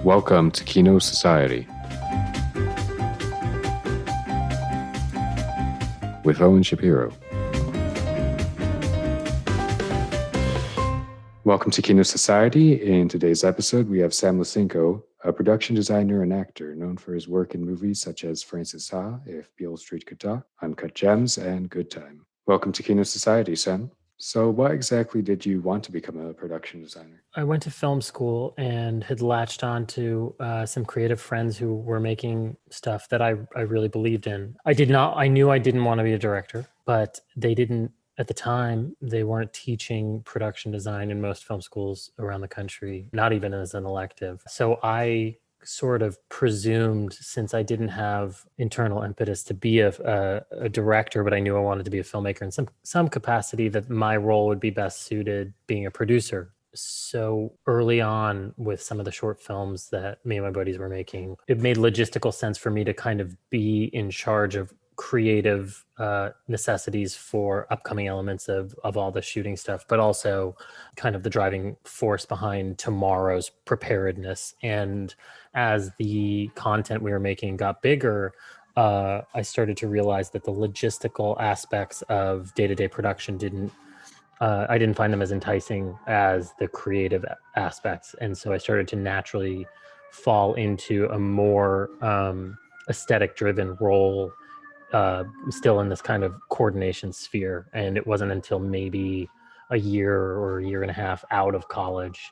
Welcome to Kino Society with Owen Shapiro. Welcome to Kino Society. In today's episode, we have Sam Lisenco, a production designer and actor known for his work in movies such as Francis Ha, If Beale Street Could Talk, Uncut Gems, and Good Time. Welcome to Kino Society, Sam. So what exactly did you want to become a production designer? I went to film school and had latched on to some creative friends who were making stuff that I really believed in. I knew I didn't want to be a director, but they didn't, at the time, they weren't teaching production design in most film schools around the country, not even as an elective. So I sort of presumed, since I didn't have internal impetus to be a director, but I knew I wanted to be a filmmaker in some capacity, that my role would be best suited being a producer. So early on with some of the short films that me and my buddies were making, it made logistical sense for me to kind of be in charge of creative necessities for upcoming elements of all the shooting stuff, but also kind of the driving force behind tomorrow's preparedness. And as the content we were making got bigger, I started to realize that the logistical aspects of day-to-day production I didn't find them as enticing as the creative aspects. And so I started to naturally fall into a more aesthetic-driven role, still in this kind of coordination sphere. And it wasn't until maybe a year or a year and a half out of college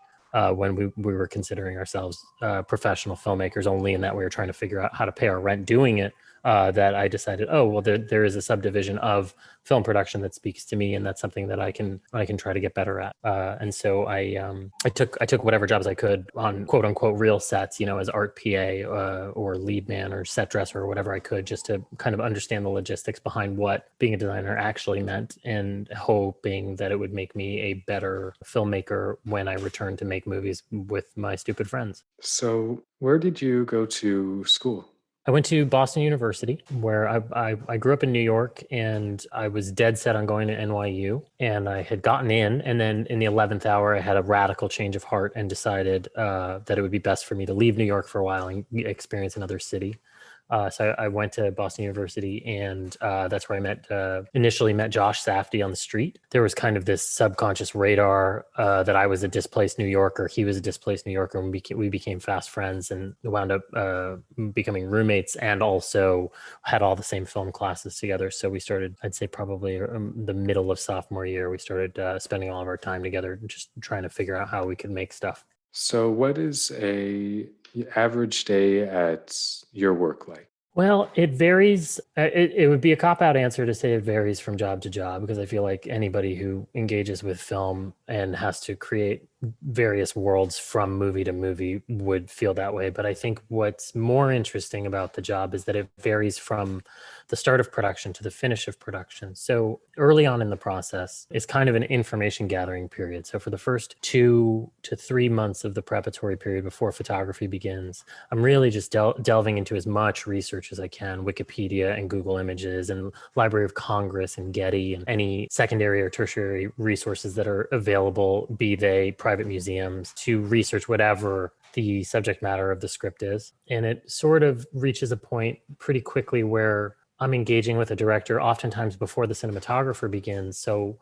when we were considering ourselves professional filmmakers, only in that we were trying to figure out how to pay our rent doing it, that I decided, there is a subdivision of film production that speaks to me, and that's something that I can try to get better at. And so I took whatever jobs I could on quote unquote real sets, as art PA or lead man or set dresser or whatever I could, just to kind of understand the logistics behind what being a designer actually meant, and hoping that it would make me a better filmmaker when I returned to make movies with my stupid friends. So where did you go to school? I went to Boston University, where I grew up in New York, and I was dead set on going to NYU, and I had gotten in, and then in the 11th hour, I had a radical change of heart and decided that it would be best for me to leave New York for a while and experience another city. So I went to Boston University, and that's where I initially met Josh Safdie on the street. There was kind of this subconscious radar that I was a displaced New Yorker. He was a displaced New Yorker, and we became fast friends and wound up becoming roommates, and also had all the same film classes together. So we started, I'd say probably the middle of sophomore year, we started spending all of our time together, just trying to figure out how we could make stuff. So what is a average day at your work like? Well, it varies. It would be a cop-out answer to say it varies from job to job, because I feel like anybody who engages with film and has to create various worlds from movie to movie would feel that way. But I think what's more interesting about the job is that it varies from the start of production to the finish of production. So early on in the process is kind of an information gathering period. So for the first 2 to 3 months of the preparatory period before photography begins, I'm really just delving into as much research as I can, Wikipedia and Google Images and Library of Congress and Getty and any secondary or tertiary resources that are available, be they private museums, to research whatever the subject matter of the script is. And it sort of reaches a point pretty quickly where I'm engaging with a director oftentimes before the cinematographer begins. So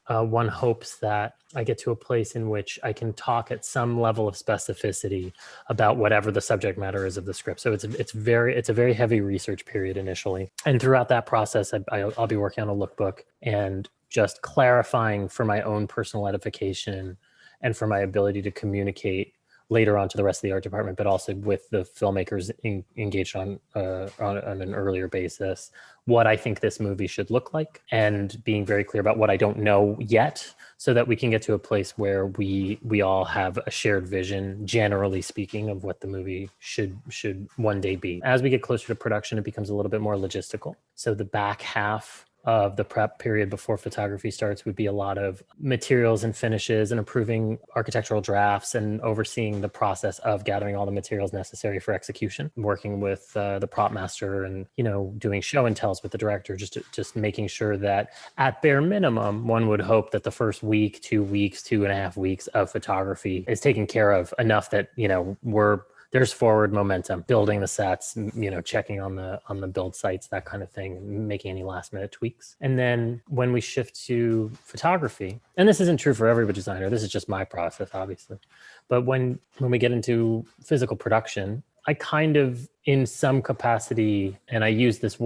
one hopes that I get to a place in which I can talk at some level of specificity about whatever the subject matter is of the script. So it's a very heavy research period initially. And throughout that process, I'll be working on a lookbook and just clarifying for my own personal edification and for my ability to communicate later on to the rest of the art department, but also with the filmmakers engaged on an earlier basis, what I think this movie should look like, and being very clear about what I don't know yet, so that we can get to a place where we all have a shared vision, generally speaking, of what the movie should one day be. As we get closer to production, it becomes a little bit more logistical. So the back half of the prep period before photography starts would be a lot of materials and finishes and approving architectural drafts and overseeing the process of gathering all the materials necessary for execution, working with the prop master and, doing show and tells with the director, just making sure that at bare minimum, one would hope that the first week, 2 weeks, 2.5 weeks of photography is taken care of enough that, there's forward momentum, building the sets, checking on the build sites, that kind of thing, making any last minute tweaks. And then when we shift to photography, and this isn't true for every designer, this is just my process, obviously. But when we get into physical production, I kind of, in some capacity, and I use this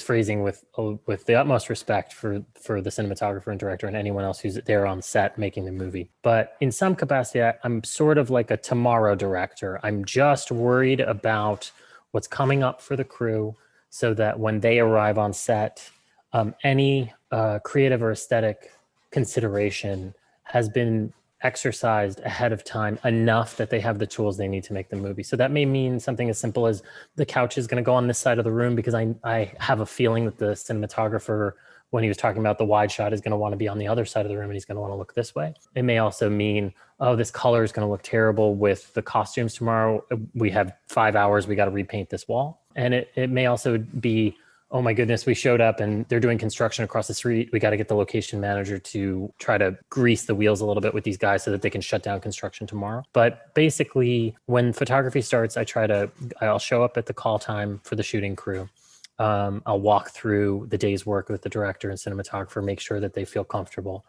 phrasing with the utmost respect for the cinematographer and director and anyone else who's there on set making the movie. But in some capacity, I'm sort of like a tomorrow director. I'm just worried about what's coming up for the crew, so that when they arrive on set, any creative or aesthetic consideration has been exercised ahead of time enough that they have the tools they need to make the movie. So that may mean something as simple as the couch is going to go on this side of the room because I have a feeling that the cinematographer, when he was talking about the wide shot, is going to want to be on the other side of the room and he's going to want to look this way. It may also mean, oh, this color is going to look terrible with the costumes tomorrow. We have 5 hours. We got to repaint this wall. And it may also be, oh my goodness, we showed up and they're doing construction across the street. We got to get the location manager to try to grease the wheels a little bit with these guys so that they can shut down construction tomorrow. But basically, when photography starts, I'll show up at the call time for the shooting crew. I'll walk through the day's work with the director and cinematographer, make sure that they feel comfortable,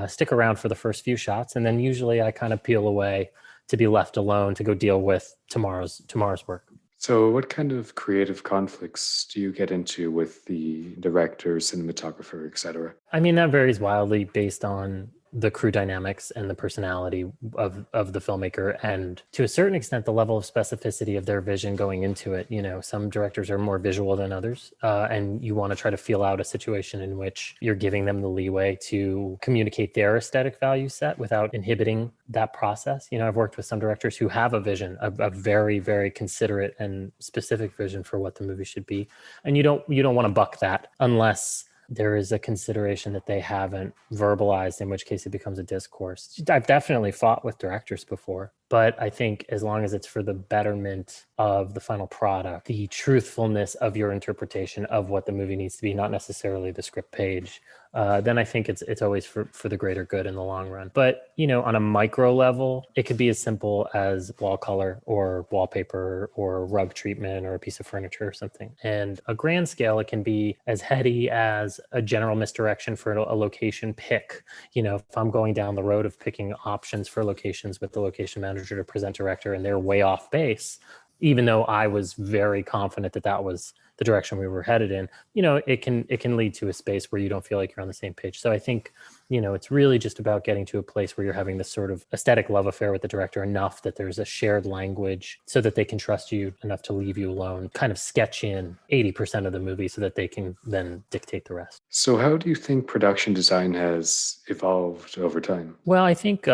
stick around for the first few shots. And then usually I kind of peel away to be left alone to go deal with tomorrow's work. So what kind of creative conflicts do you get into with the director, cinematographer, etc.? I mean, that varies wildly based on the crew dynamics and the personality of the filmmaker, and to a certain extent, the level of specificity of their vision going into it. Some directors are more visual than others, and you want to try to feel out a situation in which you're giving them the leeway to communicate their aesthetic value set without inhibiting that process. I've worked with some directors who have a vision, a very, very considerate and specific vision for what the movie should be. And you don't want to buck that unless there is a consideration that they haven't verbalized, in which case it becomes a discourse. I've definitely fought with directors before, but I think as long as it's for the betterment of the final product, the truthfulness of your interpretation of what the movie needs to be, not necessarily the script page, then I think it's always for the greater good in the long run. But, on a micro level, it could be as simple as wall color or wallpaper or rug treatment or a piece of furniture or something. And a grand scale, it can be as heady as a general misdirection for a location pick. If I'm going down the road of picking options for locations with the location manager to present director and they're way off base, even though I was very confident that was the direction we were headed in, it can lead to a space where you don't feel like you're on the same page. So I think, it's really just about getting to a place where you're having this sort of aesthetic love affair with the director enough that there's a shared language so that they can trust you enough to leave you alone, kind of sketch in 80% of the movie so that they can then dictate the rest. So how do you think production design has evolved over time? Well, I think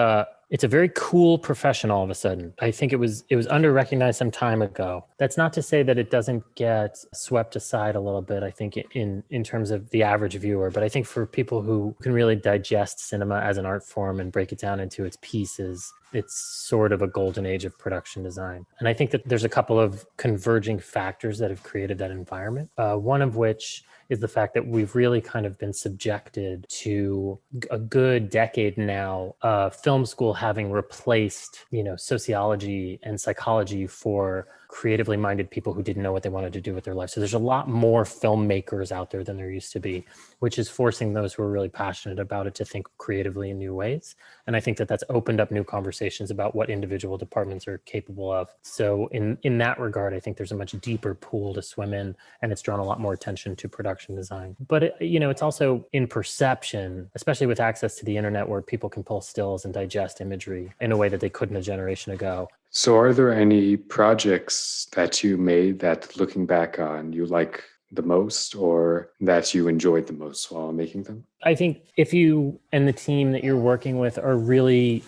it's a very cool profession all of a sudden. I think it was under-recognized some time ago. That's not to say that it doesn't get swept aside a little bit, I think, in terms of the average viewer. But I think for people who can really digest cinema as an art form and break it down into its pieces, it's sort of a golden age of production design. And I think that there's a couple of converging factors that have created that environment. One of which is the fact that we've really kind of been subjected to a good decade now, film school having replaced, sociology and psychology for creatively minded people who didn't know what they wanted to do with their life. So there's a lot more filmmakers out there than there used to be, which is forcing those who are really passionate about it to think creatively in new ways. And I think that that's opened up new conversations about what individual departments are capable of. So in that regard, I think there's a much deeper pool to swim in, and it's drawn a lot more attention to production design. But it's also in perception, especially with access to the internet, where people can pull stills and digest imagery in a way that they couldn't a generation ago. So are there any projects that you made that, looking back on, you like the most, or that you enjoyed the most while making them? I think if you and the team that you're working with are really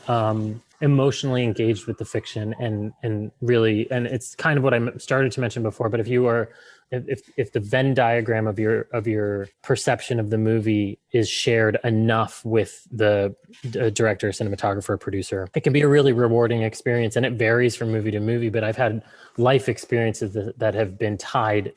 emotionally engaged with the fiction and it's kind of what I started to mention before, but if you are if the Venn diagram of your perception of the movie is shared enough with the director, cinematographer, producer, it can be a really rewarding experience. And it varies from movie to movie, but I've had life experiences that have been tied,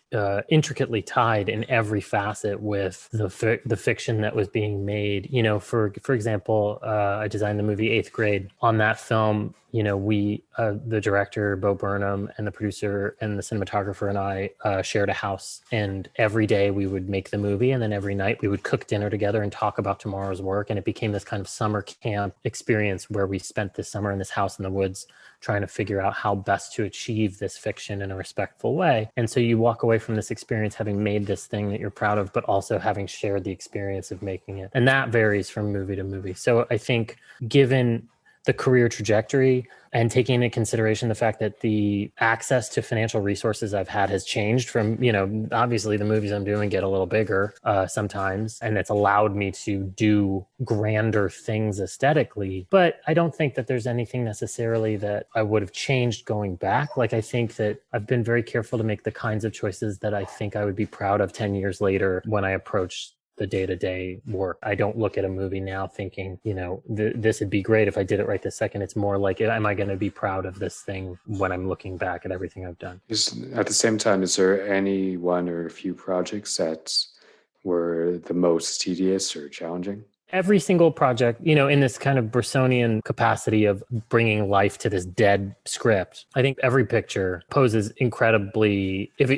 intricately tied in every facet with the fiction that was being made. You know, for example, I designed the movie Eighth Grade. On that film, you know, we, the director, Bo Burnham, and the producer and the cinematographer and I shared a house. And every day we would make the movie. And then every night we would cook dinner together and talk about tomorrow's work. And it became this kind of summer camp experience where we spent this summer in this house in the woods trying to figure out how best to achieve this fiction in a respectful way. And so you walk away from this experience having made this thing that you're proud of, but also having shared the experience of making it. And that varies from movie to movie. So I think given the career trajectory and taking into consideration the fact that the access to financial resources I've had has changed from, you know, obviously the movies I'm doing get a little bigger sometimes, and it's allowed me to do grander things aesthetically. But I don't think that there's anything necessarily that I would have changed going back. Like, I think that I've been very careful to make the kinds of choices that I think I would be proud of 10 years later when I approach the day-to-day work. I don't look at a movie now thinking, you know, this would be great if I did it right this second. It's more like, am I going to be proud of this thing when I'm looking back at everything I've done? At the same time, is there any one or a few projects that were the most tedious or challenging? Every single project, you know, in this kind of Bressonian capacity of bringing life to this dead script, I think every picture poses incredibly, if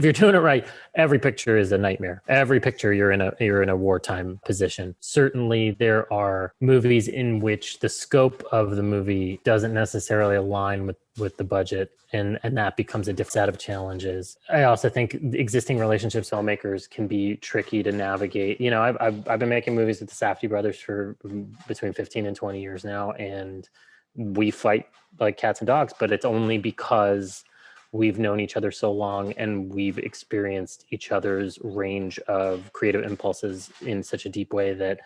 you're doing it right, every picture is a nightmare. Every picture you're in a wartime position. Certainly there are movies in which the scope of the movie doesn't necessarily align with the budget, and that becomes a different set of challenges. I also think existing relationships with filmmakers can be tricky to navigate. You know, I've been making movies with the Safdie brothers for between 15 and 20 years now, and we fight like cats and dogs, but it's only because we've known each other so long and we've experienced each other's range of creative impulses in such a deep way that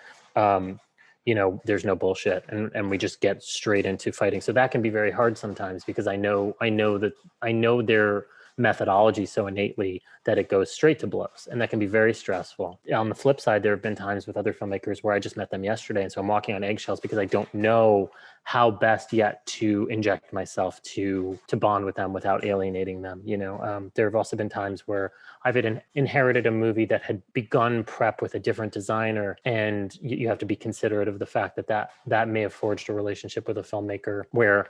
you know, there's no bullshit, and we just get straight into fighting. So that can be very hard sometimes because I know their methodology so innately that it goes straight to blows, and that can be very stressful. On the flip side, there have been times with other filmmakers where I just met them yesterday, and so I'm walking on eggshells because I don't know how best yet to inject myself to bond with them without alienating them. You know, there have also been times where I've inherited a movie that had begun prep with a different designer, and you have to be considerate of the fact that may have forged a relationship with a filmmaker where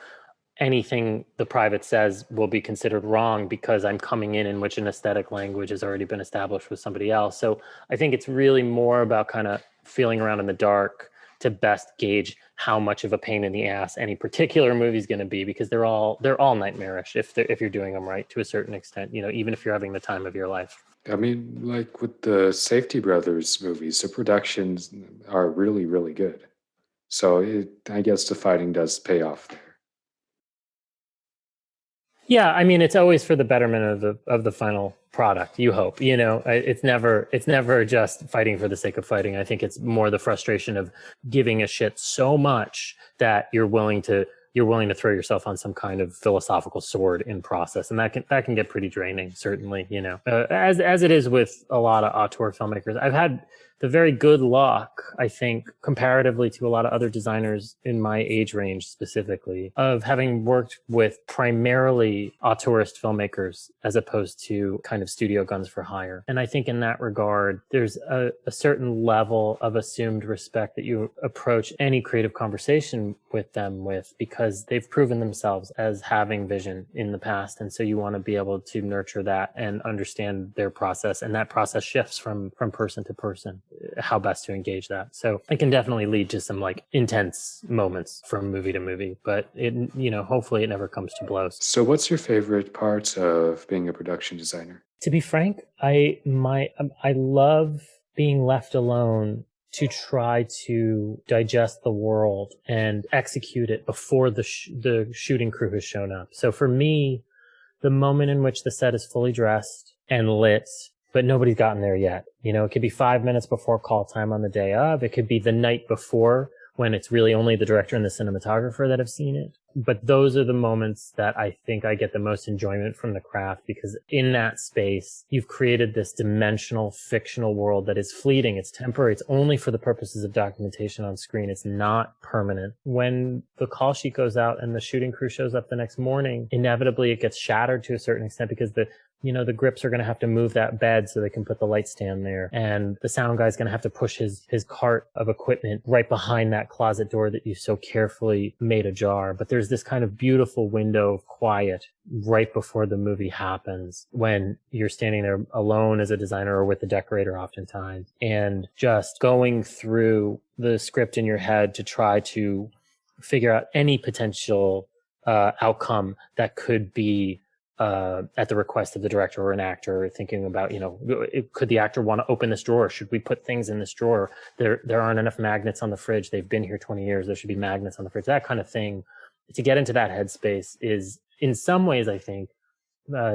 anything the private says will be considered wrong because I'm coming in which an aesthetic language has already been established with somebody else. So I think it's really more about kind of feeling around in the dark to best gauge how much of a pain in the ass any particular movie is going to be, because they're all nightmarish if you're doing them right to a certain extent, you know, even if you're having the time of your life. I mean, like with the Safdie brothers movies, the productions are really, really good. So I guess the fighting does pay off there. Yeah, I mean, it's always for the betterment of the final product. You hope, you know, it's never just fighting for the sake of fighting. I think it's more the frustration of giving a shit so much that you're willing to throw yourself on some kind of philosophical sword in process, and that can get pretty draining. Certainly, you know, as it is with a lot of auteur filmmakers. I've had the very good luck, I think, comparatively to a lot of other designers in my age range specifically, of having worked with primarily auteurist filmmakers as opposed to kind of studio guns for hire. And I think in that regard, there's a certain level of assumed respect that you approach any creative conversation with them with, because they've proven themselves as having vision in the past. And so you want to be able to nurture that and understand their process. And that process shifts from person to person, how best to engage that. So it can definitely lead to some like intense moments from movie to movie, but it, you know, hopefully it never comes to blows. So what's your favorite part of being a production designer? To be frank, I love being left alone to try to digest the world and execute it before the shooting crew has shown up. So for me, the moment in which the set is fully dressed and lit, but nobody's gotten there yet. You know, it could be 5 minutes before call time on the day of. It could be the night before when it's really only the director and the cinematographer that have seen it. But those are the moments that I think I get the most enjoyment from the craft, because in that space, you've created this dimensional, fictional world that is fleeting. It's temporary. It's only for the purposes of documentation on screen. It's not permanent. When the call sheet goes out and the shooting crew shows up the next morning, inevitably it gets shattered to a certain extent, because the grips are going to have to move that bed so they can put the light stand there. And the sound guy's going to have to push his cart of equipment right behind that closet door that you so carefully made ajar. But there's this kind of beautiful window of quiet right before the movie happens, when you're standing there alone as a designer or with the decorator oftentimes, and just going through the script in your head to try to figure out any potential outcome that could be at the request of the director or an actor, thinking about, could the actor want to open this drawer? Should we put things in this drawer? There aren't enough magnets on the fridge. They've been here 20 years. There should be magnets on the fridge. That kind of thing. To get into that headspace is, in some ways, I think,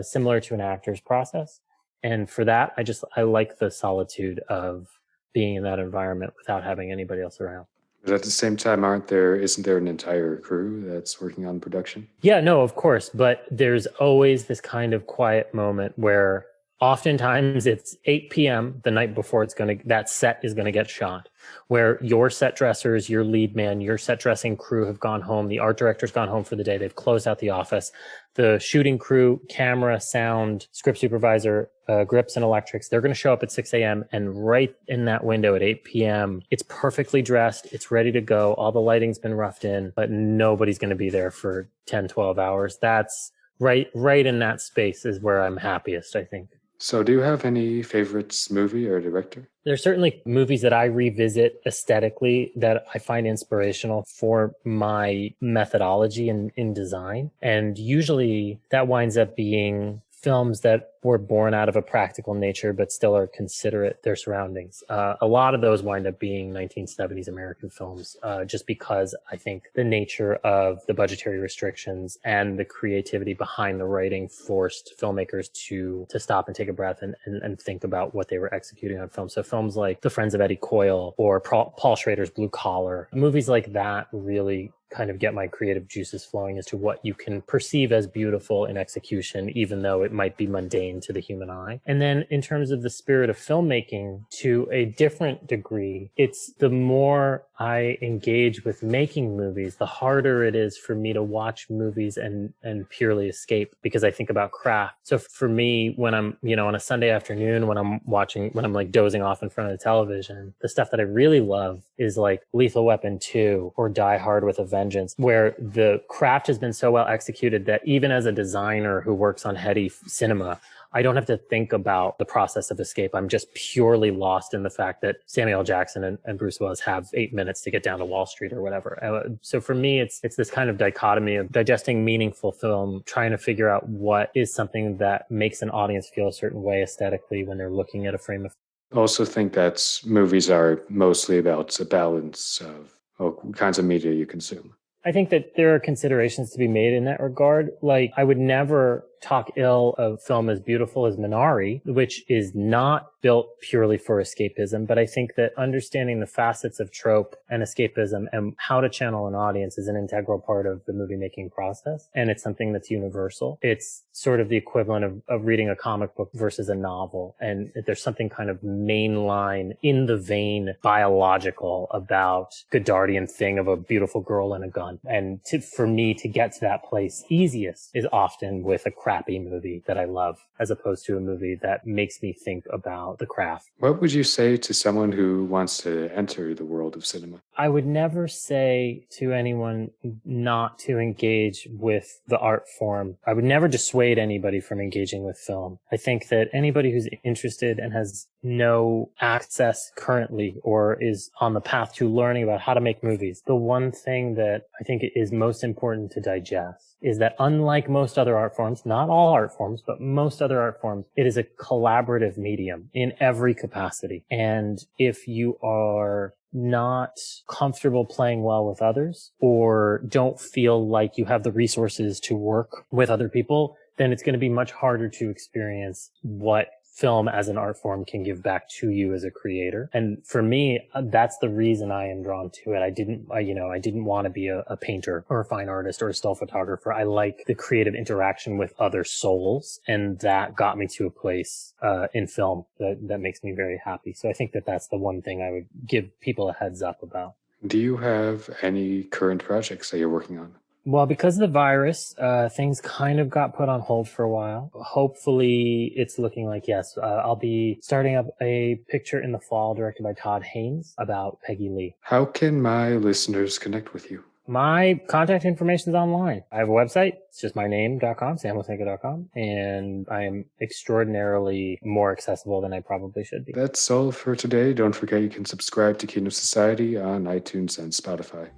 similar to an actor's process. And for that, I like the solitude of being in that environment without having anybody else around. But at the same time, isn't there an entire crew that's working on production? Yeah, no, of course. But there's always this kind of quiet moment where oftentimes it's 8 p.m. the night before that set is going to get shot, where your set dressers, your lead man, your set dressing crew have gone home. The art director's gone home for the day. They've closed out the office. The shooting crew, camera, sound, script supervisor, grips and electrics, they're going to show up at 6 a.m. And right in that window at 8 p.m., it's perfectly dressed. It's ready to go. All the lighting's been roughed in, but nobody's going to be there for 10, 12 hours. That's right in that space is where I'm happiest, I think. So do you have any favorites, movie or director? There's certainly movies that I revisit aesthetically that I find inspirational for my methodology in design. And usually that winds up being films that were born out of a practical nature, but still are considerate their surroundings. A lot of those wind up being 1970s American films, just because I think the nature of the budgetary restrictions and the creativity behind the writing forced filmmakers to stop and take a breath and think about what they were executing on film. So films like The Friends of Eddie Coyle or Paul Schrader's Blue Collar, movies like that really kind of get my creative juices flowing as to what you can perceive as beautiful in execution, even though it might be mundane to the human eye. And then in terms of the spirit of filmmaking, to a different degree, it's the more I engage with making movies, the harder it is for me to watch movies and purely escape, because I think about craft. So for me, when I'm, on a Sunday afternoon, when I'm like dozing off in front of the television, the stuff that I really love is like Lethal Weapon 2 or Die Hard with a Vengeance, where the craft has been so well executed that even as a designer who works on heady cinema, I don't have to think about the process of escape. I'm just purely lost in the fact that Samuel L. Jackson and Bruce Willis have 8 minutes to get down to Wall Street or whatever. So for me, it's this kind of dichotomy of digesting meaningful film, trying to figure out what is something that makes an audience feel a certain way aesthetically when they're looking at a frame of. I also think that movies are mostly about a balance of what kinds of media you consume. I think that there are considerations to be made in that regard. Like, I would never talk ill of film as beautiful as Minari, which is not built purely for escapism. But I think that understanding the facets of trope and escapism and how to channel an audience is an integral part of the movie making process. And it's something that's universal. It's sort of the equivalent of reading a comic book versus a novel. And there's something kind of mainline in the vein biological about Godardian thing of a beautiful girl and a gun. And for me to get to that place easiest is often with a crappy movie that I love, as opposed to a movie that makes me think about the craft. What would you say to someone who wants to enter the world of cinema? I would never say to anyone not to engage with the art form. I would never dissuade anybody from engaging with film. I think that anybody who's interested and has no access currently or is on the path to learning about how to make movies, the one thing that I think is most important to digest is that unlike most other art forms, not all art forms, but most other art forms, it is a collaborative medium in every capacity. And if you are not comfortable playing well with others or don't feel like you have the resources to work with other people, then it's going to be much harder to experience what film as an art form can give back to you as a creator. And for me, that's the reason I am drawn to it. I didn't want to be a painter or a fine artist or a still photographer. I like the creative interaction with other souls, and that got me to a place in film that makes me very happy. So I think that's the one thing I would give people a heads up about. Do you have any current projects that you're working on? Well, because of the virus, things kind of got put on hold for a while. Hopefully, it's looking like, yes, I'll be starting up a picture in the fall directed by Todd Haynes about Peggy Lee. How can my listeners connect with you? My contact information is online. I have a website. It's just my name.com, samlisenco.com, and I am extraordinarily more accessible than I probably should be. That's all for today. Don't forget you can subscribe to Kino Society on iTunes and Spotify.